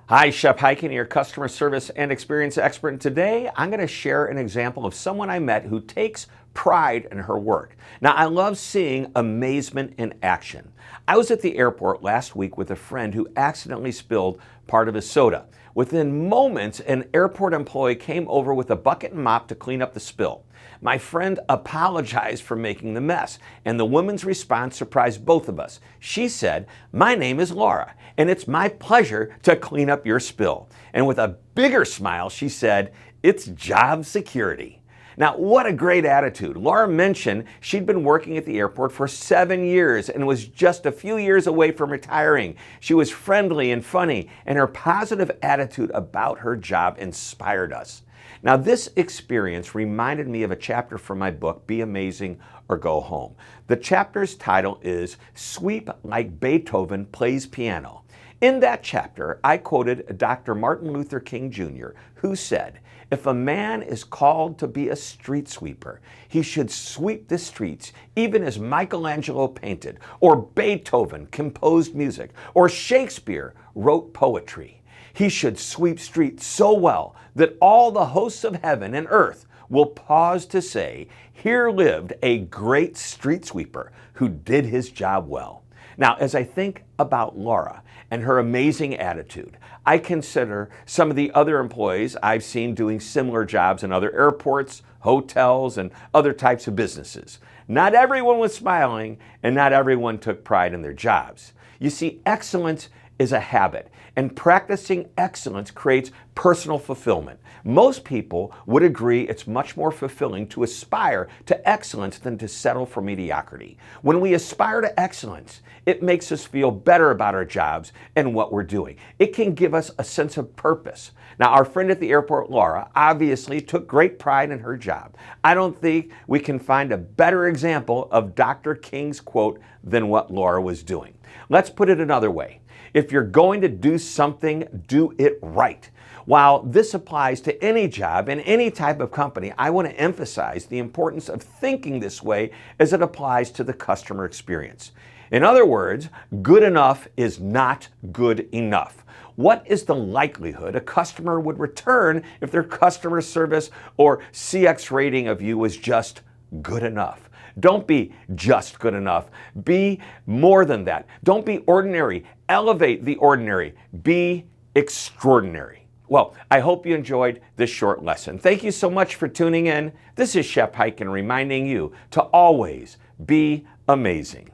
Hi, Shep Hyken, your customer service and experience expert. And today, I'm going to share an example of someone I met who takes pride in her work. Now, I love seeing amazement in action. I was at the airport last week with a friend who accidentally spilled part of his soda. Within moments, an airport employee came over with a bucket and mop to clean up the spill. My friend apologized for making the mess, and the woman's response surprised both of us. She said, "My name is Laura, and it's my pleasure to clean up your spill." And with a bigger smile, she said, "It's job security." Now, what a great attitude. Laura mentioned she'd been working at the airport for 7 years and was just a few years away from retiring. She was friendly and funny, and her positive attitude about her job inspired us. Now, this experience reminded me of a chapter from my book, Be Amazing or Go Home. The chapter's title is Sweep Like Beethoven Plays Piano. In that chapter, I quoted Dr. Martin Luther King Jr., who said, "If a man is called to be a street sweeper, he should sweep the streets even as Michelangelo painted, or Beethoven composed music, or Shakespeare wrote poetry. He should sweep streets so well that all the hosts of heaven and earth will pause to say, 'Here lived a great street sweeper who did his job well.'" Now, as I think about Laura and her amazing attitude, I consider some of the other employees I've seen doing similar jobs in other airports, hotels, and other types of businesses. Not everyone was smiling, and not everyone took pride in their jobs. You see, excellence is a habit, and practicing excellence creates personal fulfillment. Most people would agree it's much more fulfilling to aspire to excellence than to settle for mediocrity. When we aspire to excellence, it makes us feel better about our jobs and what we're doing. It can give us a sense of purpose. Now, our friend at the airport, Laura, obviously took great pride in her job. I don't think we can find a better example of Dr. King's quote than what Laura was doing. Let's put it another way. If you're going to do something, do it right. While this applies to any job in any type of company, I want to emphasize the importance of thinking this way as it applies to the customer experience. In other words, good enough is not good enough. What is the likelihood a customer would return if their customer service or CX rating of you was just good enough? Don't be just good enough. Be more than that. Don't be ordinary. Elevate the ordinary. Be extraordinary. Well, I hope you enjoyed this short lesson. Thank you so much for tuning in. This is Shep Hyken reminding you to always be amazing.